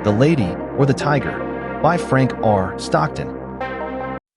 The Lady or the Tiger by Frank R. Stockton.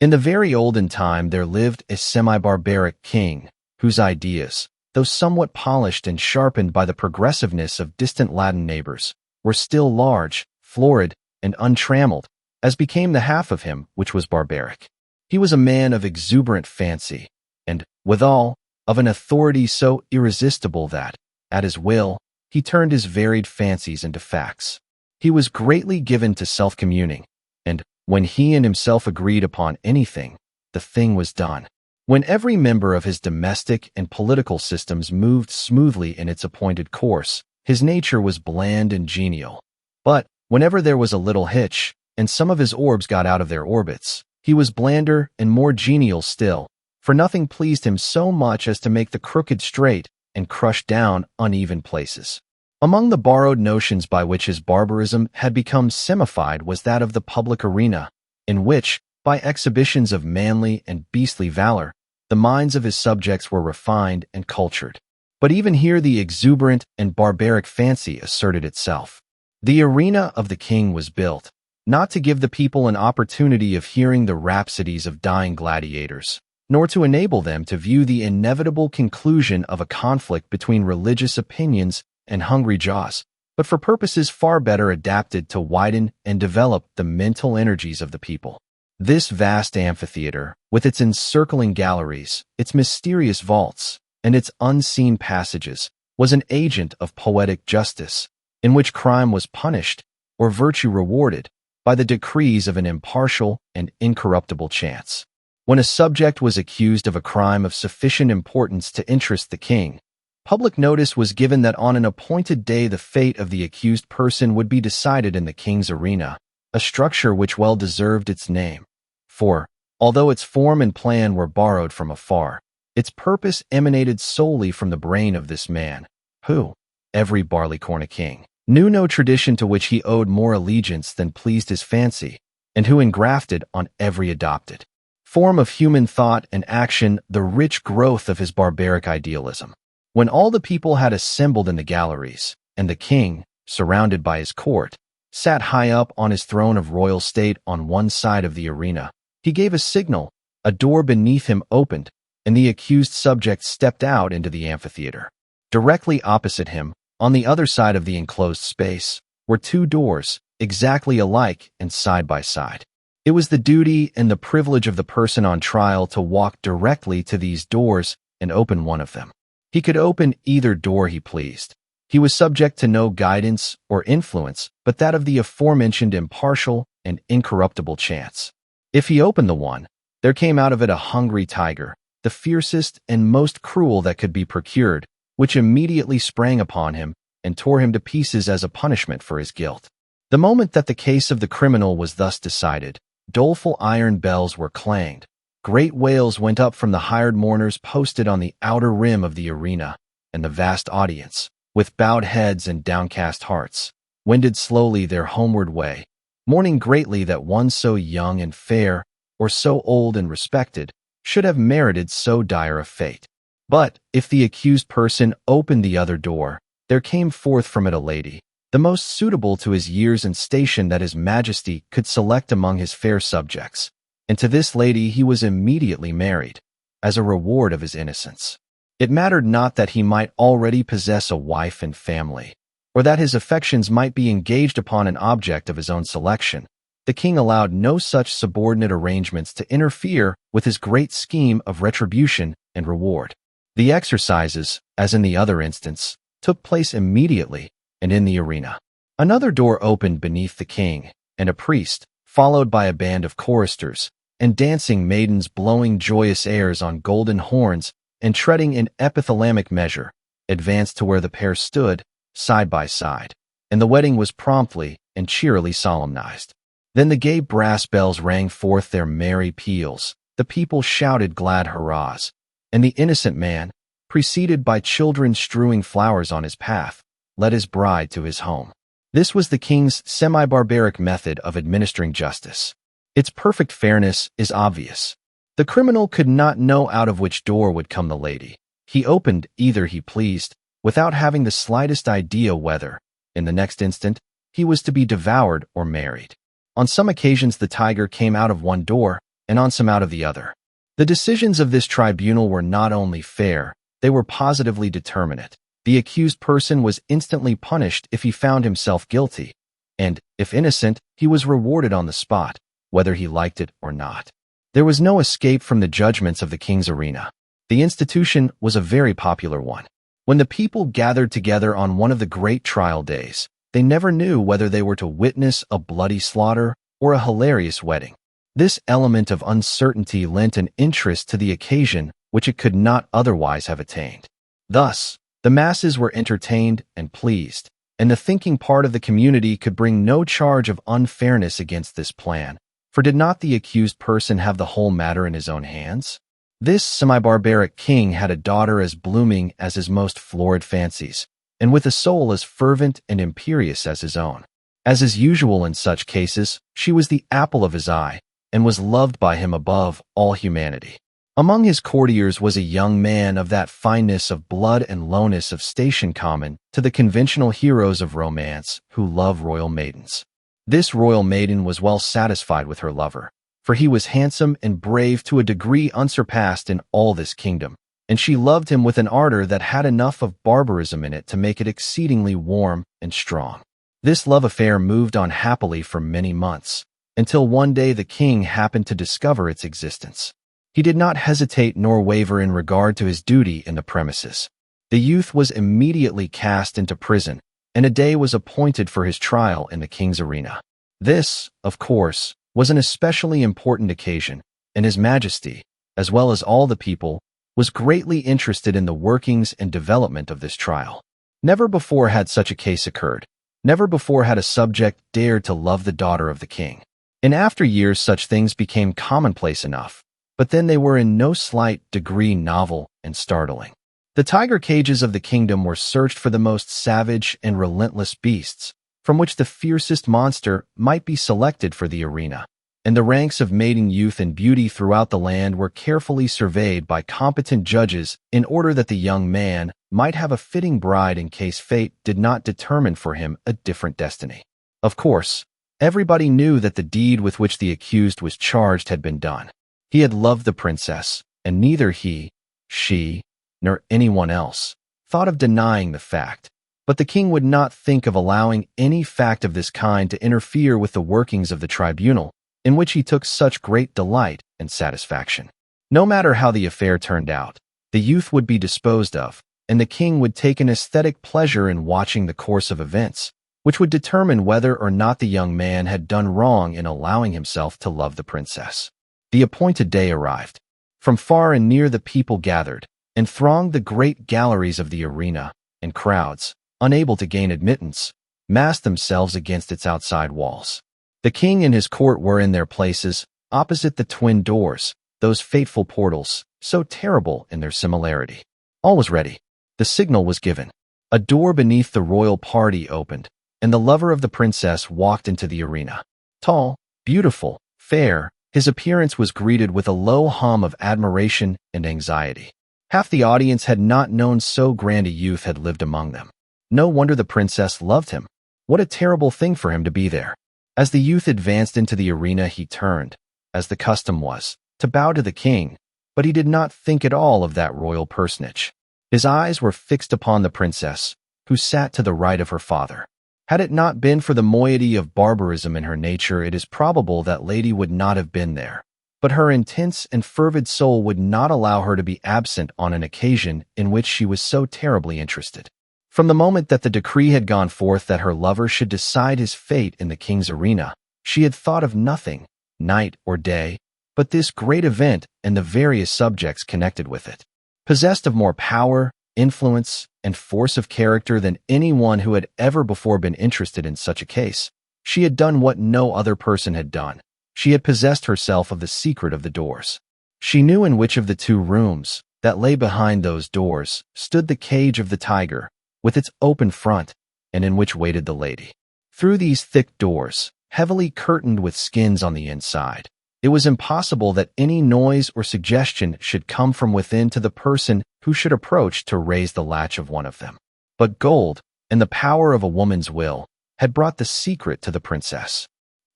In the very olden time there lived a semi-barbaric king whose ideas, though somewhat polished and sharpened by the progressiveness of distant Latin neighbors, were still large, florid, and untrammeled, as became the half of him which was barbaric. He was a man of exuberant fancy, and, withal, of an authority so irresistible that, at his will, he turned his varied fancies into facts. He was greatly given to self-communing, and, when he and himself agreed upon anything, the thing was done. When every member of his domestic and political systems moved smoothly in its appointed course, his nature was bland and genial. But, whenever there was a little hitch, and some of his orbs got out of their orbits, he was blander and more genial still, for nothing pleased him so much as to make the crooked straight and crush down uneven places. Among the borrowed notions by which his barbarism had become semified was that of the public arena, in which, by exhibitions of manly and beastly valor, the minds of his subjects were refined and cultured. But even here the exuberant and barbaric fancy asserted itself. The arena of the king was built, not to give the people an opportunity of hearing the rhapsodies of dying gladiators, nor to enable them to view the inevitable conclusion of a conflict between religious opinions and hungry jaws, but for purposes far better adapted to widen and develop the mental energies of the people. This vast amphitheater, with its encircling galleries, its mysterious vaults, and its unseen passages, was an agent of poetic justice, in which crime was punished, or virtue rewarded, by the decrees of an impartial and incorruptible chance. When a subject was accused of a crime of sufficient importance to interest the king, public notice was given that on an appointed day the fate of the accused person would be decided in the king's arena, a structure which well deserved its name. For, although its form and plan were borrowed from afar, its purpose emanated solely from the brain of this man, who, every barleycorn a king, knew no tradition to which he owed more allegiance than pleased his fancy, and who engrafted on every adopted form of human thought and action the rich growth of his barbaric idealism. When all the people had assembled in the galleries, and the king, surrounded by his court, sat high up on his throne of royal state on one side of the arena, he gave a signal, a door beneath him opened, and the accused subject stepped out into the amphitheater. Directly opposite him, on the other side of the enclosed space, were two doors, exactly alike and side by side. It was the duty and the privilege of the person on trial to walk directly to these doors and open one of them. He could open either door he pleased. He was subject to no guidance or influence but that of the aforementioned impartial and incorruptible chance. If he opened the one, there came out of it a hungry tiger, the fiercest and most cruel that could be procured, which immediately sprang upon him and tore him to pieces as a punishment for his guilt. The moment that the case of the criminal was thus decided, doleful iron bells were clanged. Great wails went up from the hired mourners posted on the outer rim of the arena, and the vast audience, with bowed heads and downcast hearts, wended slowly their homeward way, mourning greatly that one so young and fair, or so old and respected, should have merited so dire a fate. But, if the accused person opened the other door, there came forth from it a lady, the most suitable to his years and station that his majesty could select among his fair subjects, and to this lady he was immediately married, as a reward of his innocence. It mattered not that he might already possess a wife and family, or that his affections might be engaged upon an object of his own selection. The king allowed no such subordinate arrangements to interfere with his great scheme of retribution and reward. The exercises, as in the other instance, took place immediately and in the arena. Another door opened beneath the king, and a priest, followed by a band of choristers, and dancing maidens blowing joyous airs on golden horns and treading in epithalamic measure, advanced to where the pair stood, side by side, and the wedding was promptly and cheerily solemnized. Then the gay brass bells rang forth their merry peals, the people shouted glad hurrahs, and the innocent man, preceded by children strewing flowers on his path, led his bride to his home. This was the king's semi-barbaric method of administering justice. Its perfect fairness is obvious. The criminal could not know out of which door would come the lady. He opened either he pleased, without having the slightest idea whether, in the next instant, he was to be devoured or married. On some occasions the tiger came out of one door, and on some out of the other. The decisions of this tribunal were not only fair, they were positively determinate. The accused person was instantly punished if he found himself guilty, and, if innocent, he was rewarded on the spot, whether he liked it or not. There was no escape from the judgments of the king's arena. The institution was a very popular one. When the people gathered together on one of the great trial days, they never knew whether they were to witness a bloody slaughter or a hilarious wedding. This element of uncertainty lent an interest to the occasion which it could not otherwise have attained. Thus, the masses were entertained and pleased, and the thinking part of the community could bring no charge of unfairness against this plan, for did not the accused person have the whole matter in his own hands? This semi-barbaric king had a daughter as blooming as his most florid fancies, and with a soul as fervent and imperious as his own. As is usual in such cases, she was the apple of his eye, and was loved by him above all humanity. Among his courtiers was a young man of that fineness of blood and lowness of station common to the conventional heroes of romance who love royal maidens. This royal maiden was well satisfied with her lover, for he was handsome and brave to a degree unsurpassed in all this kingdom, and she loved him with an ardor that had enough of barbarism in it to make it exceedingly warm and strong. This love affair moved on happily for many months, until one day the king happened to discover its existence. He did not hesitate nor waver in regard to his duty in the premises. The youth was immediately cast into prison, and a day was appointed for his trial in the king's arena. This, of course, was an especially important occasion, and His Majesty, as well as all the people, was greatly interested in the workings and development of this trial. Never before had such a case occurred. Never before had a subject dared to love the daughter of the king. In after years such things became commonplace enough, but then they were in no slight degree novel and startling. The tiger cages of the kingdom were searched for the most savage and relentless beasts, from which the fiercest monster might be selected for the arena, and the ranks of maiden youth and beauty throughout the land were carefully surveyed by competent judges in order that the young man might have a fitting bride in case fate did not determine for him a different destiny. Of course, everybody knew that the deed with which the accused was charged had been done. He had loved the princess, and neither he, she, nor anyone else thought of denying the fact. But the king would not think of allowing any fact of this kind to interfere with the workings of the tribunal, in which he took such great delight and satisfaction. No matter how the affair turned out, the youth would be disposed of, and the king would take an aesthetic pleasure in watching the course of events, which would determine whether or not the young man had done wrong in allowing himself to love the princess. The appointed day arrived. From far and near the people gathered, and thronged the great galleries of the arena, and crowds, unable to gain admittance, massed themselves against its outside walls. The king and his court were in their places, opposite the twin doors, those fateful portals, so terrible in their similarity. All was ready. The signal was given. A door beneath the royal party opened, and the lover of the princess walked into the arena. Tall, beautiful, fair, his appearance was greeted with a low hum of admiration and anxiety. Half the audience had not known so grand a youth had lived among them. No wonder the princess loved him. What a terrible thing for him to be there. As the youth advanced into the arena, he turned, as the custom was, to bow to the king, but he did not think at all of that royal personage. His eyes were fixed upon the princess, who sat to the right of her father. Had it not been for the moiety of barbarism in her nature, it is probable that lady would not have been there, but her intense and fervid soul would not allow her to be absent on an occasion in which she was so terribly interested. From the moment that the decree had gone forth that her lover should decide his fate in the king's arena, she had thought of nothing, night or day, but this great event and the various subjects connected with it. Possessed of more power, influence, and force of character than anyone who had ever before been interested in such a case, she had done what no other person had done. She had possessed herself of the secret of the doors. She knew in which of the two rooms that lay behind those doors stood the cage of the tiger, with its open front, and in which waited the lady. Through these thick doors, heavily curtained with skins on the inside, it was impossible that any noise or suggestion should come from within to the person who should approach to raise the latch of one of them. But gold, and the power of a woman's will, had brought the secret to the princess.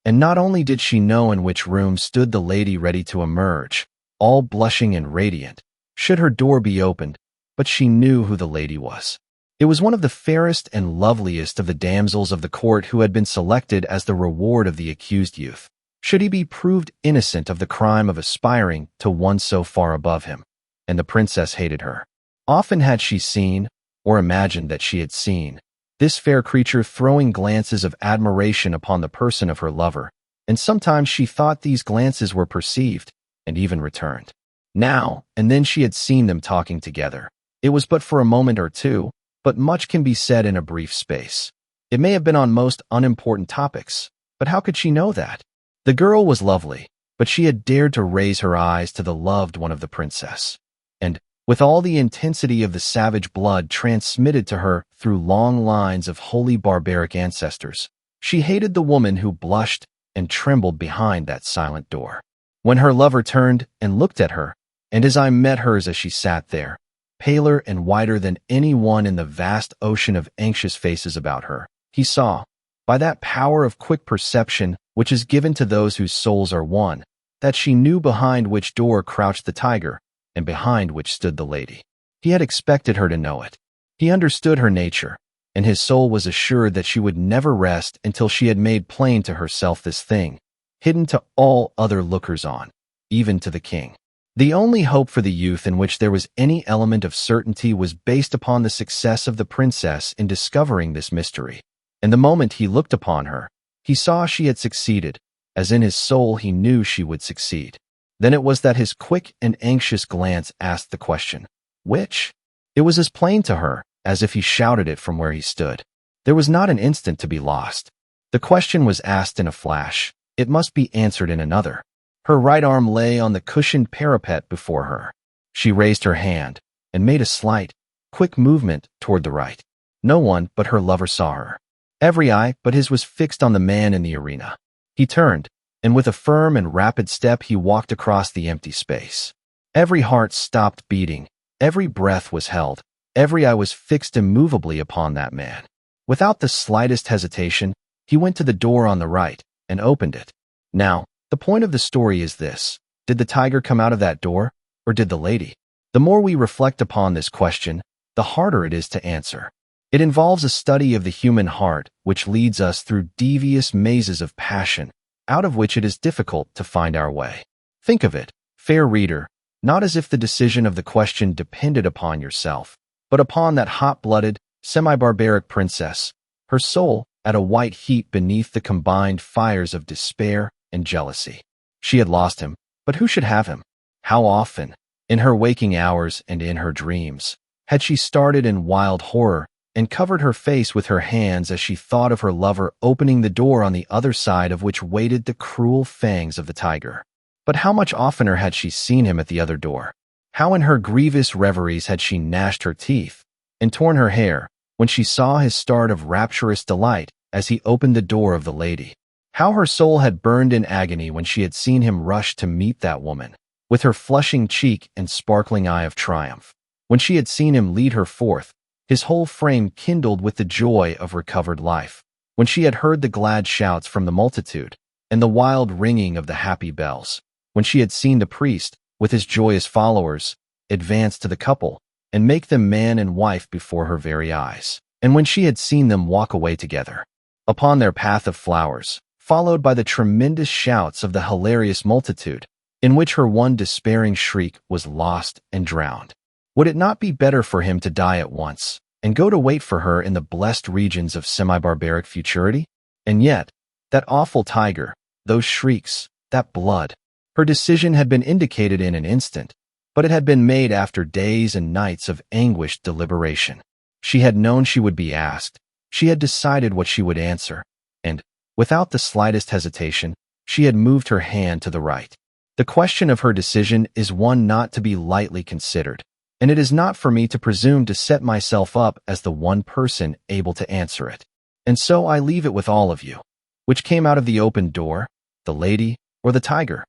And not only did she know in which room stood the lady ready to emerge, all blushing and radiant, should her door be opened, but she knew who the lady was. It was one of the fairest and loveliest of the damsels of the court who had been selected as the reward of the accused youth, should he be proved innocent of the crime of aspiring to one so far above him. And the princess hated her. Often had she seen, or imagined that she had seen, this fair creature throwing glances of admiration upon the person of her lover, and sometimes she thought these glances were perceived, and even returned. Now and then she had seen them talking together. It was but for a moment or two, but much can be said in a brief space. It may have been on most unimportant topics, but how could she know that? The girl was lovely, but she had dared to raise her eyes to the loved one of the princess. And, with all the intensity of the savage blood transmitted to her through long lines of holy barbaric ancestors, she hated the woman who blushed and trembled behind that silent door. When her lover turned and looked at her, and his eye met hers as she sat there, paler and whiter than any one in the vast ocean of anxious faces about her, he saw, by that power of quick perception which is given to those whose souls are one, that she knew behind which door crouched the tiger, and behind which stood the lady. He had expected her to know it. He understood her nature, and his soul was assured that she would never rest until she had made plain to herself this thing, hidden to all other lookers-on, even to the king. The only hope for the youth in which there was any element of certainty was based upon the success of the princess in discovering this mystery. And the moment he looked upon her, he saw she had succeeded, as in his soul he knew she would succeed. Then it was that his quick and anxious glance asked the question, which? It was as plain to her as if he shouted it from where he stood. There was not an instant to be lost. The question was asked in a flash. It must be answered in another. Her right arm lay on the cushioned parapet before her. She raised her hand and made a slight, quick movement toward the right. No one but her lover saw her. Every eye but his was fixed on the man in the arena. He turned, and with a firm and rapid step he walked across the empty space. Every heart stopped beating, every breath was held, every eye was fixed immovably upon that man. Without the slightest hesitation, he went to the door on the right and opened it. Now, the point of the story is this: did the tiger come out of that door, or did the lady? The more we reflect upon this question, the harder it is to answer. It involves a study of the human heart, which leads us through devious mazes of passion, out of which it is difficult to find our way. Think of it, fair reader, not as if the decision of the question depended upon yourself, but upon that hot-blooded, semi-barbaric princess, her soul at a white heat beneath the combined fires of despair and jealousy. She had lost him, but who should have him? How often, in her waking hours and in her dreams, had she started in wild horror and covered her face with her hands as she thought of her lover opening the door on the other side of which waited the cruel fangs of the tiger. But how much oftener had she seen him at the other door? How in her grievous reveries had she gnashed her teeth and torn her hair when she saw his start of rapturous delight as he opened the door of the lady? How her soul had burned in agony when she had seen him rush to meet that woman, with her flushing cheek and sparkling eye of triumph. When she had seen him lead her forth, his whole frame kindled with the joy of recovered life. When she had heard the glad shouts from the multitude and the wild ringing of the happy bells. When she had seen the priest, with his joyous followers, advance to the couple and make them man and wife before her very eyes. And when she had seen them walk away together, upon their path of flowers, followed by the tremendous shouts of the hilarious multitude, in which her one despairing shriek was lost and drowned. Would it not be better for him to die at once, and go to wait for her in the blessed regions of semi-barbaric futurity? And yet, that awful tiger, those shrieks, that blood. Her decision had been indicated in an instant, but it had been made after days and nights of anguished deliberation. She had known she would be asked, she had decided what she would answer, and, without the slightest hesitation, she had moved her hand to the right. The question of her decision is one not to be lightly considered, and it is not for me to presume to set myself up as the one person able to answer it. And so I leave it with all of you. Which came out of the open door, the lady or the tiger?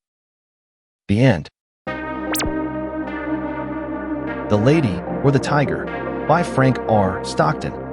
The end. The Lady or the Tiger by Frank R. Stockton.